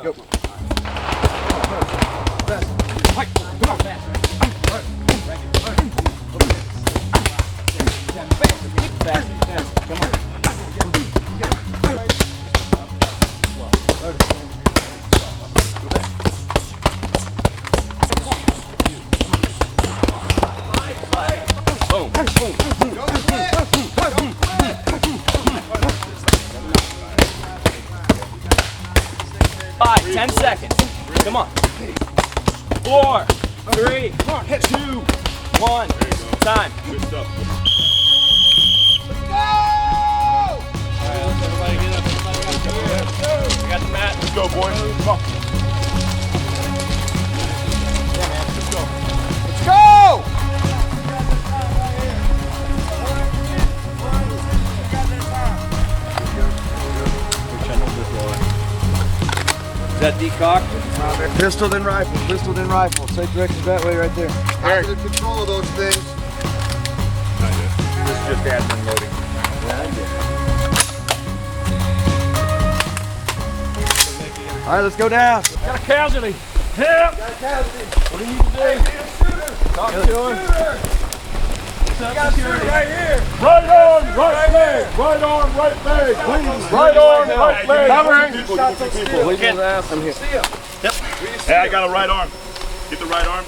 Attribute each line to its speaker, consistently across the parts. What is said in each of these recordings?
Speaker 1: Go.
Speaker 2: Five, 10 seconds. Come on. 4, 3, 2, 1. Time.
Speaker 3: Good stuff.
Speaker 1: Let's go!
Speaker 2: Alright, let's everybody get up. We got the mat.
Speaker 3: Let's go, boys. Come on.
Speaker 1: Let's go! Let's go!
Speaker 2: Is that decocked?
Speaker 1: Pistol then rifle, pistol then rifle. Safe directions that way right there. Positive control of those things.
Speaker 3: This is just admin loading.
Speaker 1: All right, let's go down.
Speaker 2: Got a casualty. Help!
Speaker 1: Got a casualty.
Speaker 2: What do you need to do? Talk to him.
Speaker 1: Got a shooter right here.
Speaker 3: Right arm, right leg. Right arm, right leg. Right arm, right leg.
Speaker 1: Covering.
Speaker 3: Shots on steel.
Speaker 1: Leave his ass. I'm here.
Speaker 3: Yep. Hey, I got a right arm. Get the right arm.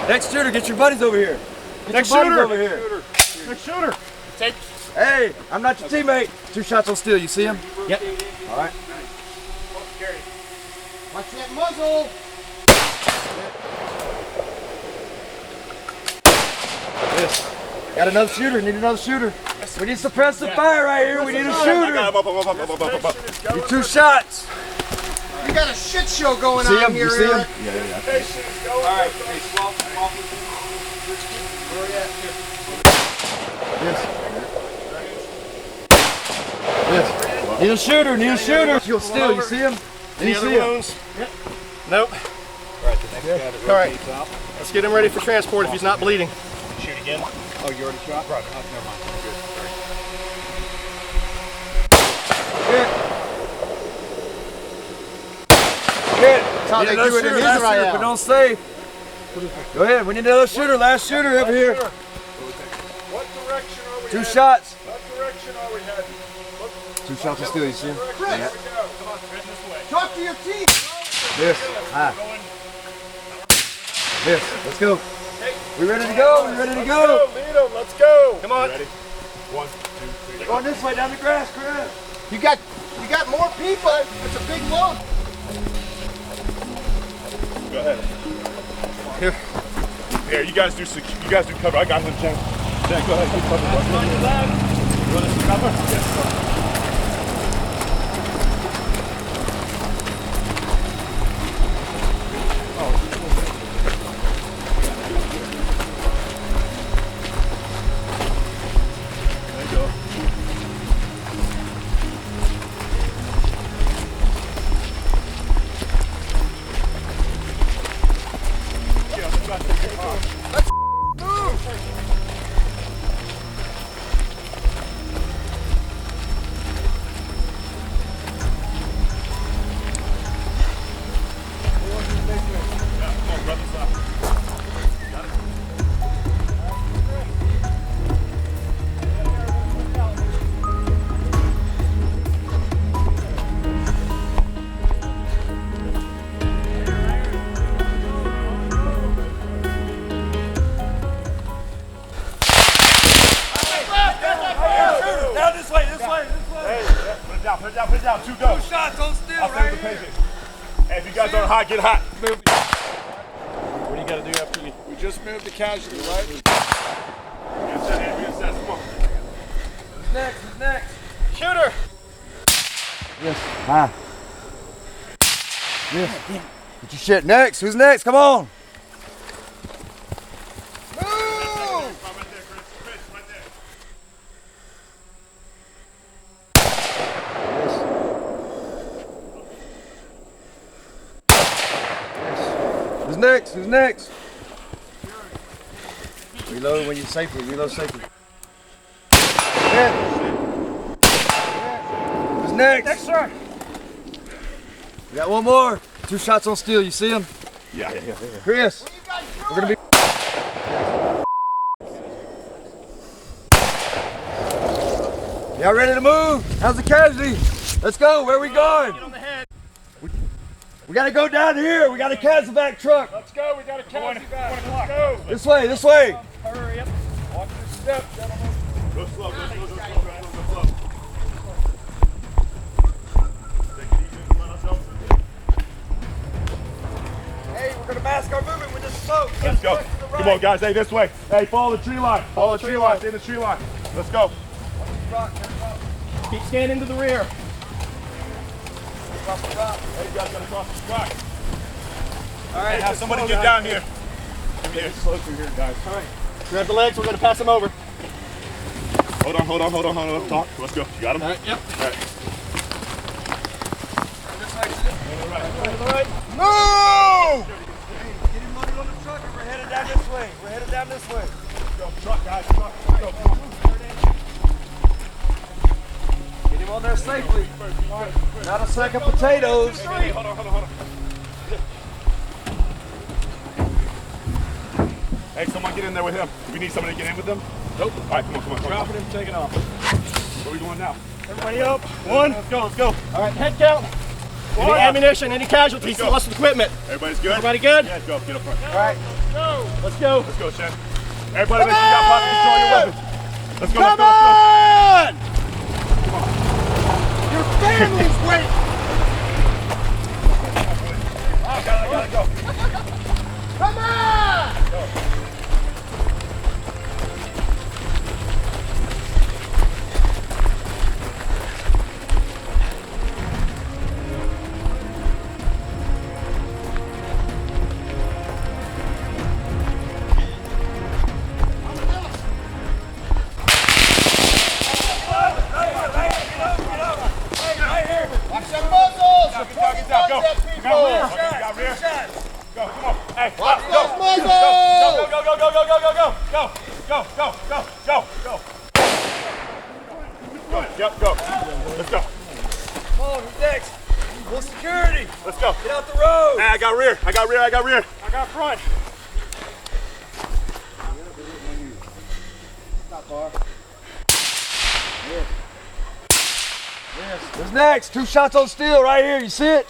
Speaker 1: Next shooter, get your buddies over here. Get
Speaker 3: Next
Speaker 1: your buddies
Speaker 3: shooter.
Speaker 1: over here.
Speaker 3: Next shooter. Take.
Speaker 1: Hey, I'm not your teammate. 2 shots on steel. You see him?
Speaker 2: Yep.
Speaker 1: All right. Watch that muzzle. Yes. Got another shooter. Need another shooter. We need to suppress the fire right here. We need a shooter. Need 2 shots. You got a shit show going
Speaker 4: See
Speaker 1: on
Speaker 4: him?
Speaker 1: here,
Speaker 4: You see him?
Speaker 1: Eric.
Speaker 2: All right. Hey, swap. Where are you at? Here.
Speaker 4: Yes. Yes. Need a shooter, need a shooter. You'll still, you see him?
Speaker 3: Any other wounds? Yep. Nope. All right. Let's get him ready for transport if he's not bleeding. Shoot again.
Speaker 2: Oh, you already shot?
Speaker 3: Right.
Speaker 2: Oh, never mind. Good.
Speaker 1: Good. That's how they do it in Israel.
Speaker 4: But don't say. Go ahead, we need another shooter, last shooter over here.
Speaker 3: What direction are we
Speaker 4: 2
Speaker 3: heading?
Speaker 4: shots.
Speaker 3: What direction are we heading?
Speaker 4: 2 shots of steel, you see him?
Speaker 1: Chris,
Speaker 3: Come on, Chris, this way.
Speaker 1: talk to your team.
Speaker 4: Yes. Ah. Yes, let's go. We ready to go? We ready to go?
Speaker 3: Lead him. Let's go. Come on. Ready? 1, 2, 3.
Speaker 4: Going this way down the grass, Chris.
Speaker 1: You got more people. It's a big load.
Speaker 3: Go ahead. Here. Here, you guys do cover. I got him, Chen. Chen, go ahead. Keep cover. You want us to cover? Yes. There you go.
Speaker 1: Let's move.
Speaker 3: Put it down. 2 go.
Speaker 1: 2 shots on steel
Speaker 3: I'll
Speaker 1: right
Speaker 3: the
Speaker 1: here.
Speaker 3: pages. Hey, if you guys aren't hot, get hot.
Speaker 2: What do you got to do after you?
Speaker 1: We just moved the casualty, right?
Speaker 3: Reassess. Come on.
Speaker 1: Who's next? Who's next?
Speaker 3: Shooter.
Speaker 4: Yes. Ah. Yes. Get your shit next. Who's next? Come on.
Speaker 1: Move!
Speaker 3: Right there, Chris. Right there.
Speaker 4: Who's next? Who's next? Reload when you're safely. Reload safely. Yeah.
Speaker 1: Who's next?
Speaker 2: Next, sir.
Speaker 1: We got one more. 2 shots on steel. You see him?
Speaker 3: Yeah.
Speaker 1: Chris, we're gonna be. Y'all ready to move? How's the casualty? Let's go. Where are we going?
Speaker 2: Get on the head.
Speaker 1: We gotta go down here. We got a Casevac truck.
Speaker 2: Let's go. We got a taxi back. Let's go.
Speaker 1: This way, this way.
Speaker 2: Hurry up. Watch your step, gentlemen.
Speaker 3: Go slow, go slow. Take it easy, let us go.
Speaker 1: Hey, we're gonna mask our movement with this smoke.
Speaker 3: Let's go. Come on, guys. Hey, this way. Hey, follow the tree line. Follow the tree line. Stay in the tree line. Let's go.
Speaker 2: Keep scanning to the rear.
Speaker 3: Hey, you guys gotta cross the track.
Speaker 1: All right,
Speaker 3: Have somebody get down here. Get slow through here, guys.
Speaker 2: All right. Grab the legs. We're going to pass them over.
Speaker 3: Hold on. Talk. Let's go. You got him?
Speaker 2: All right. Yep.
Speaker 3: All right.
Speaker 2: To the right.
Speaker 1: move! Get him loaded on the truck and we're headed down this way. We're headed down this way.
Speaker 3: Go, truck, guys. Truck. Let's go. Come on.
Speaker 1: Get him on there safely. Not a sack of potatoes.
Speaker 3: Hey, hold on. Hey, someone get in there with him. We need somebody to get in with them. Nope. All right, come on.
Speaker 2: Dropping him, taking off.
Speaker 3: What are we doing now?
Speaker 2: Everybody up. One. Let's go. All right, head count. Any ammunition, any casualties,
Speaker 3: Let's go.
Speaker 2: lost equipment.
Speaker 3: Everybody's good?
Speaker 2: Everybody good?
Speaker 3: Yeah, go. Get up front.
Speaker 1: All right.
Speaker 2: Let's go.
Speaker 3: Let's go, Chen. Everybody make sure you got pocket control of your weapons. Let's go.
Speaker 2: Come on! Your family's waiting.
Speaker 3: I gotta go.
Speaker 2: Come on!
Speaker 3: Go. Let's go.
Speaker 1: Come on, who's next? Full security.
Speaker 3: Let's go.
Speaker 1: Get out the road.
Speaker 3: Hey, I got rear.
Speaker 2: I got front.
Speaker 1: Not far. Who's next? 2 shots on steel right here. You see it?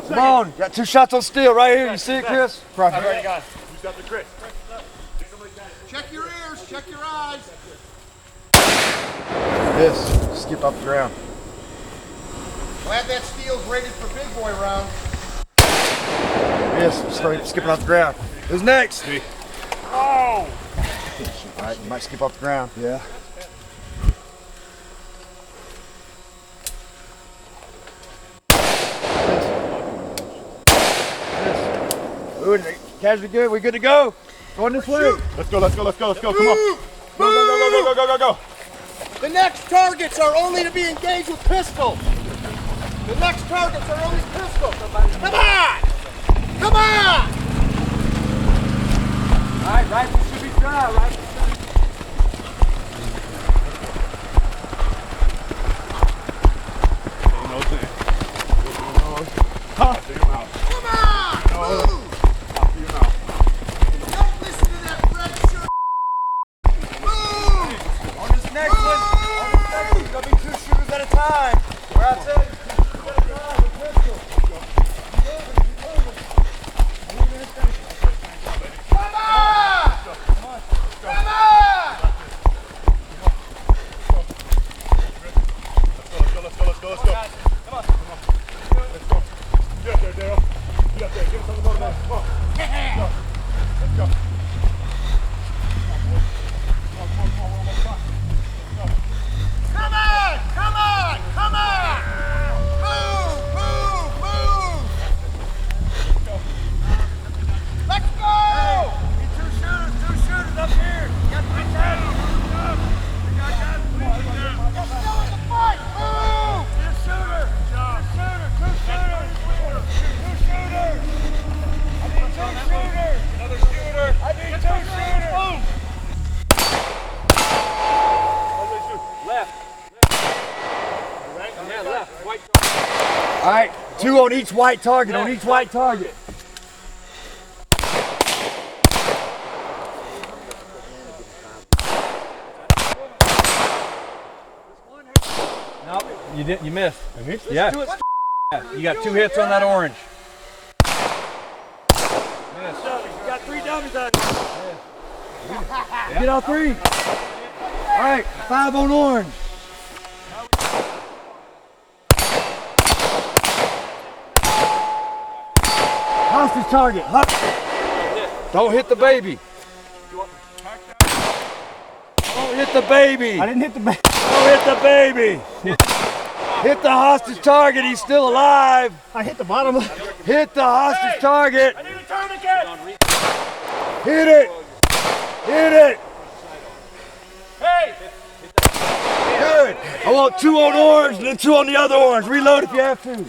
Speaker 1: Come on, got 2 shots on steel right here. You see it, Chris?
Speaker 2: I've already got it.
Speaker 3: Who's got the Chris?
Speaker 2: Check your ears, check your eyes.
Speaker 1: Yes, skip off the ground.
Speaker 2: Glad that steel's rated for big boy round.
Speaker 1: Yes, skipping off the ground. Who's next?
Speaker 3: Me.
Speaker 2: Oh!
Speaker 1: All right, you might skip off the ground. Yeah. Ooh, casually good. We good to go. Going this way.
Speaker 3: Let's go. Come on. Go.
Speaker 2: The next targets are only to be engaged with pistol. The next targets are only pistol. Come on! Come on!
Speaker 1: All right, rifle should be dry. Rifle should be
Speaker 3: Huh?
Speaker 2: Come on! Move! Don't listen to that red shirt. Move!
Speaker 1: On this next one, there's gonna be 2 shooters at a time. Where I tell you, 2 shooters at a time with pistol.
Speaker 2: Come on! Come
Speaker 1: 2 on each white target, on each white target.
Speaker 4: Nope, you missed. Yeah. You got 2 hits on that orange. Yes.
Speaker 2: You got 3 dummies on you.
Speaker 1: Get all 3. All right, 5 on orange. Hostage target. Don't hit the baby. Don't hit the baby.
Speaker 2: I didn't hit the baby.
Speaker 1: Don't hit the baby. Hit the hostage target. He's still alive.
Speaker 2: I hit the bottom.
Speaker 1: Hit the hostage target.
Speaker 2: I need a tourniquet.
Speaker 1: Hit it. Hit it.
Speaker 2: Hey.
Speaker 1: Good. I want 2 on orange and then 2 on the other orange. Reload if you have to.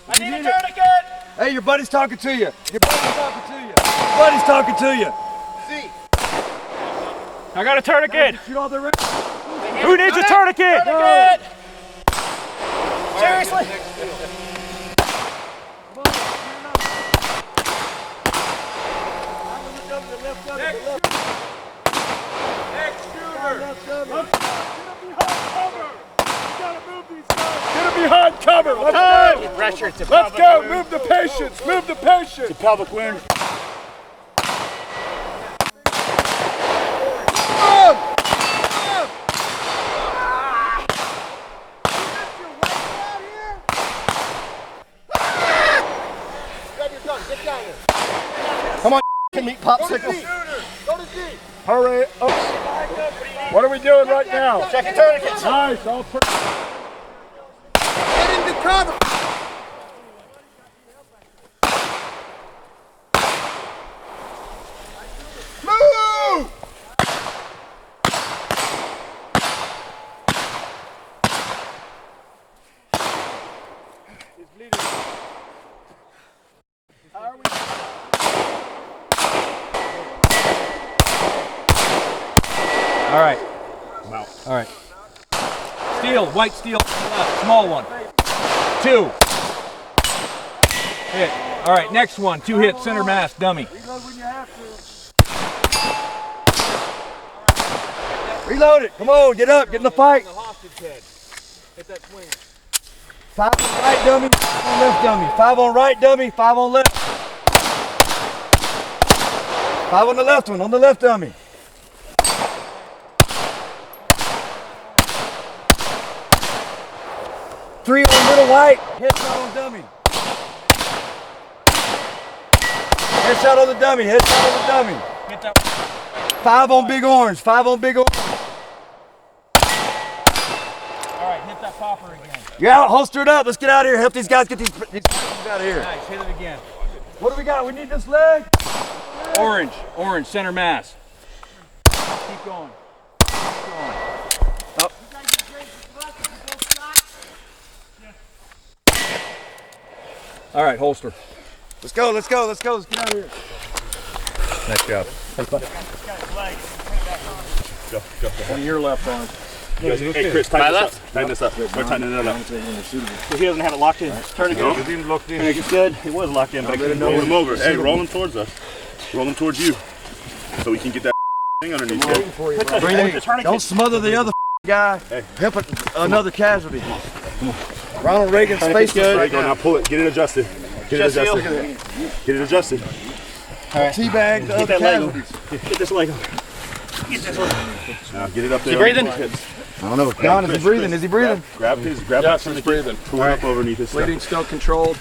Speaker 2: I need a tourniquet.
Speaker 1: Hey, your buddy's talking to you. Your buddy's talking to you. Your buddy's talking to you.
Speaker 2: See.
Speaker 5: I got a tourniquet.
Speaker 1: Shoot all the
Speaker 5: Who needs a tourniquet?
Speaker 2: Tourniquet. Seriously.
Speaker 3: Get him behind cover. Let's go.
Speaker 2: Pressure. It's a
Speaker 3: Let's go. Move the patience. Move the patience.
Speaker 2: pelvic wound.
Speaker 1: Come on, can meet popsicle.
Speaker 2: Go to Z.
Speaker 3: Hurry up. What are we doing right now?
Speaker 2: Check your tourniquets.
Speaker 3: Nice. All
Speaker 2: Get into cover. Move!
Speaker 4: All right. All right. Steel, white steel, small one. 2. Hit. All right, next one. 2 hits, center mass, dummy.
Speaker 1: Reload it. Come on, get up, get in the fight.
Speaker 4: Hit that swing.
Speaker 1: 5 on right dummy, 5 on left dummy. 5 on right dummy, 5 on left. 5 on the left one, on the left dummy. Three on middle white, headshot on dummy. Headshot on the dummy, headshot on the dummy.
Speaker 4: Hit that.
Speaker 1: 5 on big orange, 5 on big orange.
Speaker 4: All right, hit that popper again.
Speaker 1: You're out, holster it up. Let's get out of here. Help these guys get these out of here.
Speaker 4: Nice, hit it again.
Speaker 1: What do we got? We need this leg.
Speaker 4: Orange, orange, center mass. Keep going. Keep going. Up. All right, holster.
Speaker 1: Let's go, let's go, let's go. Let's get out of here.
Speaker 4: Nice job. On your left arm.
Speaker 3: Hey, Chris, tighten this up. Tighten this up. We're tightening it up.
Speaker 2: He doesn't have it locked in. Tourniquet.
Speaker 3: No, it locked in.
Speaker 2: It's good. It was locked in, but I couldn't
Speaker 3: Roll him over. Hey, roll him towards us. Roll him towards you. So we can get that thing underneath there.
Speaker 1: Don't smother the other guy.
Speaker 3: Hey.
Speaker 1: Help another casualty. Ronald Reagan's face
Speaker 3: There
Speaker 1: is
Speaker 3: you go. Now pull it. Get it adjusted. Get it adjusted. Get it adjusted.
Speaker 1: teabag the other casualties.
Speaker 2: Get this leg on.
Speaker 3: Now get it up there.
Speaker 2: Is he breathing?
Speaker 1: I don't know. Don, is he breathing? Is he breathing?
Speaker 3: Grab his. Grab
Speaker 5: Yes,
Speaker 3: that
Speaker 5: he's breathing.
Speaker 3: Pull it up underneath his stuff.
Speaker 5: Bleeding still controlled.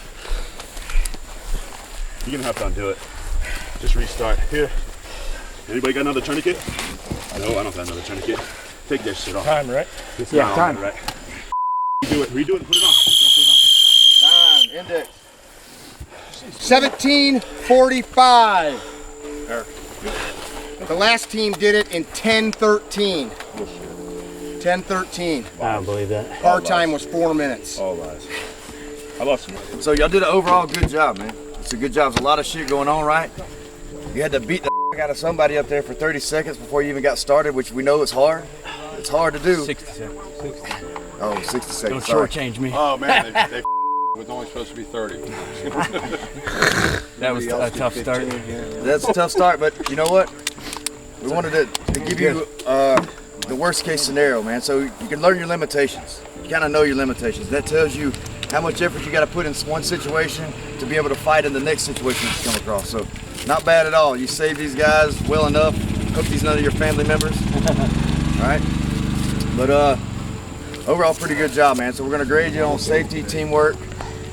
Speaker 3: You're gonna have to undo it. Just restart. Here. Anybody got another tourniquet? No, I don't got another tourniquet. Take that shit off.
Speaker 5: Time, right?
Speaker 3: It's
Speaker 1: Yeah,
Speaker 3: not
Speaker 1: time.
Speaker 3: on, right? Redo it. Redo it and put it on.
Speaker 1: Time, index.
Speaker 2: 17:45. The last team did it in 10:13. 10:13.
Speaker 5: I don't believe that.
Speaker 2: Our time was 4 minutes.
Speaker 3: All lies. I lost some.
Speaker 1: So y'all did an overall good job, man. It's a good job. There's a lot of shit going on, right? You had to beat the out of somebody up there for 30 seconds before you even got started, which we know is hard. It's hard to do.
Speaker 4: 60 seconds. 60.
Speaker 1: Oh, 60 seconds.
Speaker 4: Don't
Speaker 1: sorry.
Speaker 4: shortchange me.
Speaker 3: Oh man, they
Speaker 2: was only supposed to be 30.
Speaker 4: That was a tough start.
Speaker 1: That's a tough start, but you know what? We wanted to give you the worst case scenario, man, so you can learn your limitations. You kind of know your limitations. That tells you how much effort you got to put in one situation to be able to fight in the next situation that you come across. So, not bad at all. You saved these guys well enough. Hope these none of your family members. All right, but overall, pretty good job, man. So we're gonna grade you on safety, teamwork,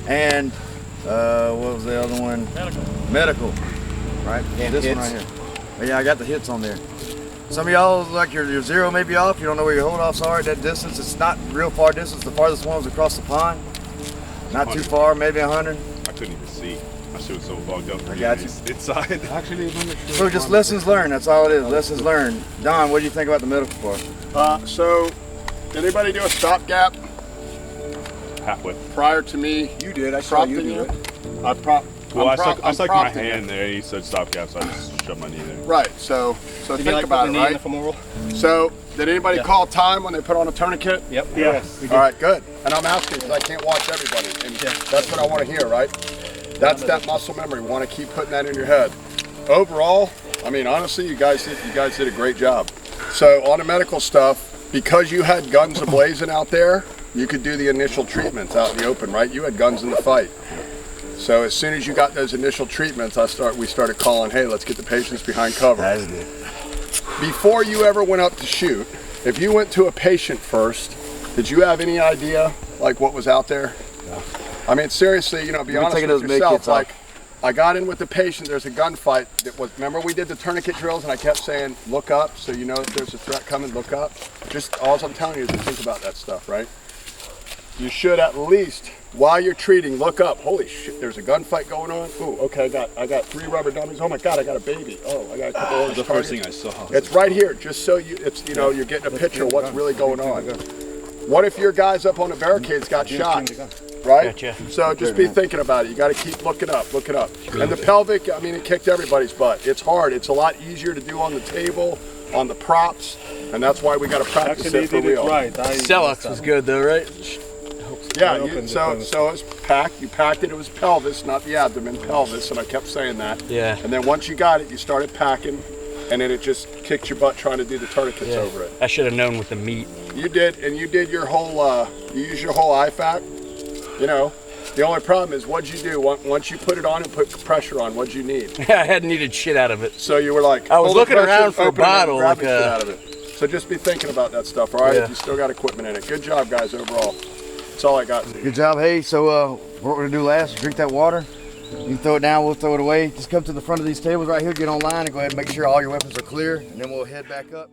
Speaker 1: and what was the other one? Medical. Right? And this one right here. But yeah, I got the hits on there. Some of y'all, like your zero may be off. You don't know where your hold offs are at that distance. It's not real far distance. The farthest one was across the pond. Not too far, maybe 100.
Speaker 3: I couldn't even see. My shit was so fogged up.
Speaker 1: I got you.
Speaker 3: Inside.
Speaker 2: Actually,
Speaker 1: So just lessons learned. That's all it is. Lessons learned. Don, what do you think about the medical part?
Speaker 2: So, did anybody do a stopgap
Speaker 3: Halfway.
Speaker 2: prior to me?
Speaker 1: You did. I saw you
Speaker 2: prompting
Speaker 1: do it.
Speaker 3: Well, I stuck my
Speaker 2: prompting
Speaker 3: hand there and he said stop gap, so I just shoved my knee there.
Speaker 2: Right, so think about it, right? So, did anybody call time when they put on a tourniquet?
Speaker 4: Yep.
Speaker 5: Yes.
Speaker 2: All right, good. And I'm asking because I can't watch everybody, and that's what I want to hear, right? That's that muscle memory. We want to keep putting that in your head. Overall, I mean, honestly, you guys did a great job. So on the medical stuff, because you had guns ablazing out there, you could do the initial treatments out in the open, right? You had guns in the fight. So as soon as you got those initial treatments, we started calling, hey, let's get the patients behind cover.
Speaker 1: That is good.
Speaker 2: Before you ever went up to shoot, if you went to a patient first, did you have any idea like what was out there? No. I mean, seriously, you know, be honest with yourself. Like, I got in with the patient. There's a gunfight. That was. Remember, we did the tourniquet drills, and I kept saying, "Look up," so you know if there's a threat coming. Look up. Just all I'm telling you is to think about that stuff, right? You should at least, while you're treating, look up. Holy shit, there's a gunfight going on. Ooh, okay, I got 3 rubber dummies. Oh my God, I got a baby. Oh, I got a couple orange
Speaker 3: The first
Speaker 2: targets.
Speaker 3: thing I saw.
Speaker 2: It's right here, just so you're getting a picture of what's really going on. What if your guys up on the barricades got shot? Right?
Speaker 4: Gotcha.
Speaker 2: So just be thinking about it. You got to keep looking up. And the pelvic, I mean, it kicked everybody's butt. It's hard. It's a lot easier to do on the table, on the props, and that's why we got to practice it for real.
Speaker 4: Sellox was good though, right?
Speaker 2: Yeah, so it was packed. You packed it. It was pelvis, not the abdomen, pelvis, and I kept saying that.
Speaker 4: Yeah.
Speaker 2: And then once you got it, you started packing, and then it just kicked your butt trying to do the tourniquets over it.
Speaker 4: I should have known with the meat.
Speaker 2: You did, and you did your whole, you used your whole IFAC. You know, the only problem is what'd you do? Once you put it on and put pressure on, what'd you need?
Speaker 4: I hadn't needed shit out of it.
Speaker 2: So you were like,
Speaker 4: I was
Speaker 2: pull the
Speaker 4: looking
Speaker 2: pressure,
Speaker 4: around for a
Speaker 2: open it,
Speaker 4: bottle,
Speaker 2: grab
Speaker 4: like
Speaker 2: the shit out of it. So just be thinking about that stuff, all right?
Speaker 4: Yeah.
Speaker 2: You still got equipment in it. Good job, guys, overall. That's all I got.
Speaker 1: Good job. Hey, so what we're gonna do last? Drink that water. You can throw it down. We'll throw it away. Just come to the front of these tables right here. Get online and go ahead and make sure all your weapons are clear, and then we'll head back up.